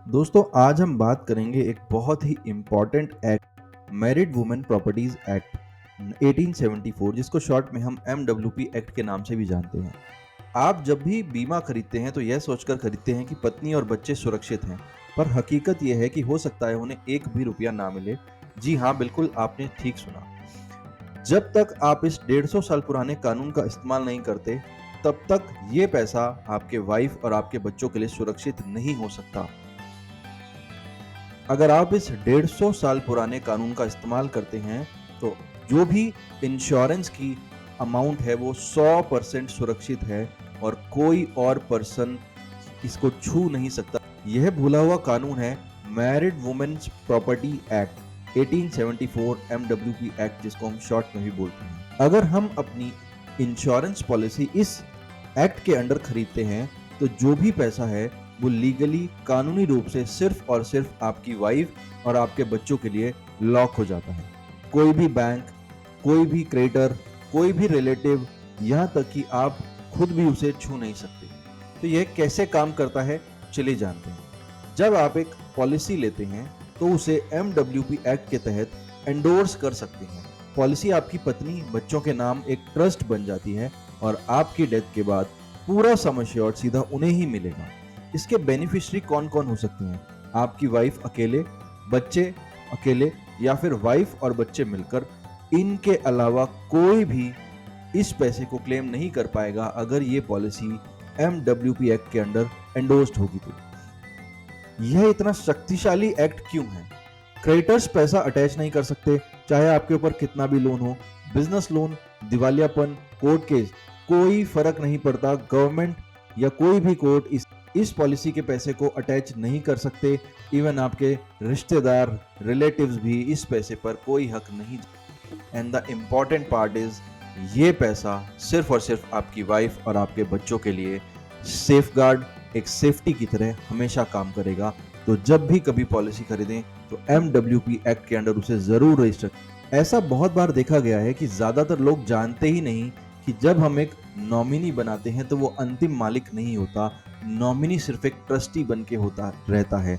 दोस्तों आज हम बात करेंगे एक बहुत ही important act married women properties act 1874 जिसको शॉर्ट में हम MWP एक्ट के नाम से भी जानते हैं। आप जब भी बीमा खरीदते हैं तो यह सोचकर खरीदते हैं कि पत्नी और बच्चे सुरक्षित हैं, पर हकीकत यह है कि हो सकता है उन्हें एक भी रुपया ना मिले। जी हाँ, बिल्कुल आपने ठीक सुना। जब तक आप इस 150 साल पुराने कानून का इस्तेमाल नहीं करते, तब तक ये पैसा आपके वाइफ और आपके बच्चों के लिए सुरक्षित नहीं हो सकता। अगर आप इस 150 साल पुराने कानून का इस्तेमाल करते हैं तो जो भी इंश्योरेंस की अमाउंट है वो 100% सुरक्षित है और कोई और पर्सन इसको छू नहीं सकता। यह भूला हुआ कानून है married women's property act 1874 MWP act, जिसको हम शॉर्ट में भी बोलते हैं। अगर हम अपनी इंश्योरेंस पॉलिसी इस एक्ट के अंडर खरीदते हैं तो जो भी पैसा है वो लीगली कानूनी रूप से सिर्फ और सिर्फ आपकी वाइफ और आपके बच्चों के लिए लॉक हो जाता है। कोई भी बैंक, कोई भी क्रेडिटर, कोई भी रिलेटिव, यहाँ तक कि आप खुद भी उसे छू नहीं सकते। तो यह कैसे काम करता है चलिए जानते हैं। जब आप एक पॉलिसी लेते हैं तो उसे MWP एक्ट के तहत एंडोर्स कर सकते हैं। पॉलिसी आपकी पत्नी बच्चों के नाम एक ट्रस्ट बन जाती है और आपकी डेथ के बाद पूरा सम एश्योर्ड सीधा उन्हें ही मिलेगा। इसके बेनिफिशियरी कौन कौन हो सकते हैं? आपकी वाइफ अकेले, बच्चे अकेले या फिर वाइफ और बच्चे मिलकर। इनके अलावा कोई भी इस पैसे को क्लेम नहीं कर पाएगा अगर ये पॉलिसी MWP एक्ट के अंडर एंडोर्स्ड होगी। तो यह इतना शक्तिशाली एक्ट क्यों है? क्रेडिटर्स पैसा अटैच नहीं कर सकते, चाहे आपके ऊपर कितना भी लोन हो। बिजनेस लोन, दिवालियापन, कोर्ट केस, कोई फर्क नहीं पड़ता। गवर्नमेंट या कोई भी कोर्ट इस पॉलिसी के पैसे को अटैच नहीं कर सकते। इवन आपके रिश्तेदार, रिलेटिव्स भी इस पैसे पर कोई हक नहीं। And the important part is ये पैसा सिर्फ और सिर्फ आपकी वाइफ और आपके बच्चों के लिए सेफगार्ड, एक सेफ्टी की तरह हमेशा काम करेगा। तो जब भी कभी पॉलिसी खरीदें तो MWP एक्ट के अंडर उसे जरूर रजिस्टर। ऐसा बहुत बार देखा गया है कि ज्यादातर लोग जानते ही नहीं कि जब हम एक नॉमिनी बनाते हैं तो वो अंतिम मालिक नहीं होता। नॉमिनी सिर्फ एक ट्रस्टी बन के होता रहता है।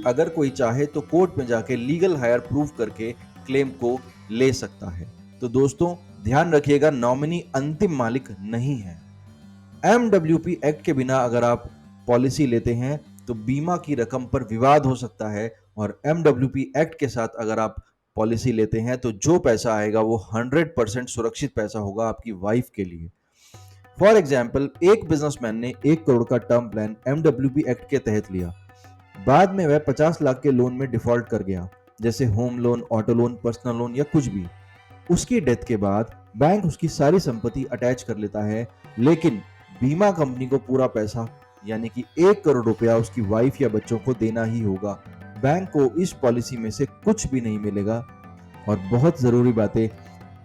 अगर कोई चाहे तो कोर्ट में जाके लीगल हायर प्रूव करके क्लेम को ले सकता है। तो दोस्तों ध्यान रखिएगा, नॉमिनी अंतिम मालिक नहीं है। MWP एक्ट के बिना अगर आप पॉलिसी लेते हैं तो बीमा की रकम पर विवाद हो सकता है, और MWP एक्ट के साथ अगर आप पॉलिसी लेते हैं तो जो पैसा आएगा वो 100% सुरक्षित पैसा होगा आपकी वाइफ के लिए। फॉर एग्जाम्पल, एक बिजनेसमैन ने 1 करोड़ का टर्म प्लान MWP एक्ट के तहत लिया। बाद में वह 50 लाख के लोन में डिफॉल्ट कर गया, जैसे home loan, auto loan, personal loan या कुछ भी। उसकी डेथ के बाद बैंक उसकी सारी संपत्ति अटैच कर लेता है, लेकिन बीमा कंपनी को पूरा पैसा यानी कि 1 करोड़ रुपया उसकी वाइफ या बच्चों को देना ही होगा। बैंक को इस पॉलिसी में से कुछ भी नहीं मिलेगा। और बहुत जरूरी बात है,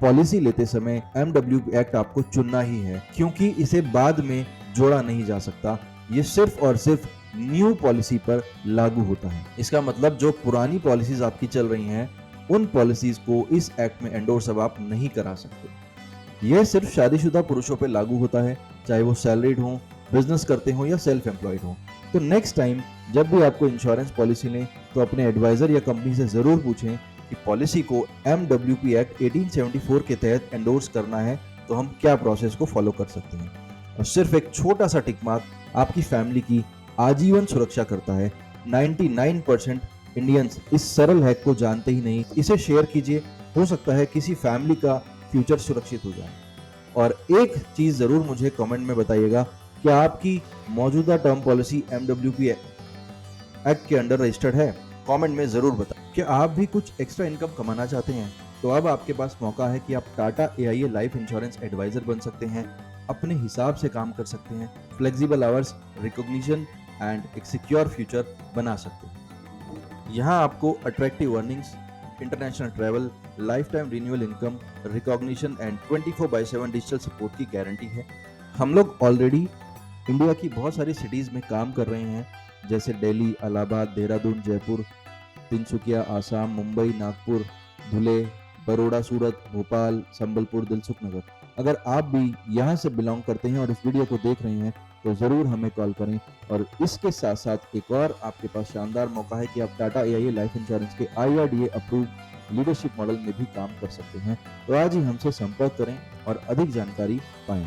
पॉलिसी लेते समय MWP एक्ट आपको चुनना ही है, क्योंकि इसे बाद में जोड़ा नहीं जा सकता। ये सिर्फ और सिर्फ न्यू पॉलिसी पर लागू होता है। इसका मतलब जो पुरानी पॉलिसीज आपकी चल रही हैं उन पॉलिसीज को इस एक्ट में एंडोर्स अब आप नहीं करा सकते। यह सिर्फ शादीशुदा पुरुषों पर लागू होता है, चाहे वो सैलरीड हो, बिजनेस करते हो या सेल्फ एम्प्लॉयड हो। तो नेक्स्ट टाइम जब भी आपको इंश्योरेंस पॉलिसी लें तो अपने एडवाइजर या कंपनी से जरूर पूछें कि पॉलिसी को MWP एक्ट 1874 के तहत एंडोर्स करना है तो हम क्या प्रोसेस को फॉलो कर सकते हैं। और सिर्फ एक छोटा सा टिक मार्क आपकी फैमिली की आजीवन सुरक्षा करता है। 99% इंडियंस इस सरल हैक को जानते ही नहीं। इसे शेयर कीजिए, हो सकता है किसी फैमिली का फ्यूचर सुरक्षित हो जाए। और एक चीज जरूर मुझे कमेंट में बताइएगा, क्या आपकी मौजूदा टर्म पॉलिसी MWP एक्ट के अंडर रजिस्टर्ड है? कमेंट में जरूर बताएं। क्या आप भी कुछ एक्स्ट्रा इनकम कमाना चाहते हैं? तो अब आपके पास मौका है कि आप Tata AIA life insurance advisor बन सकते हैं। अपने हिसाब से काम कर सकते हैं, फ्लेक्सिबल आवर्स, रिकॉग्निशन एंड एक सिक्योर फ्यूचर बना सकते हैं। यहाँ आपको attractive earnings, international travel, life time renewal income, recognition and 24/7 digital support की गारंटी है। हम लोग ऑलरेडी इंडिया की बहुत सारी सिटीज में काम कर रहे हैं, जैसे दिल्ली, इलाहाबाद, देहरादून, जयपुर, तिनसुकिया, आसाम, मुंबई, नागपुर, धुले, बड़ौदा, सूरत, भोपाल, संबलपुर, दिलसुख नगर। अगर आप भी यहाँ से बिलोंग करते हैं और इस वीडियो को देख रहे हैं तो ज़रूर हमें कॉल करें। और इसके साथ-साथ एक और आपके पास शानदार मौका है कि आप टाटा एआईए लाइफ इंश्योरेंस के आईआरडीए अप्रूव्ड लीडरशिप मॉडल में भी काम कर सकते हैं। तो आज ही हमसे संपर्क करें और अधिक जानकारी पाएँ।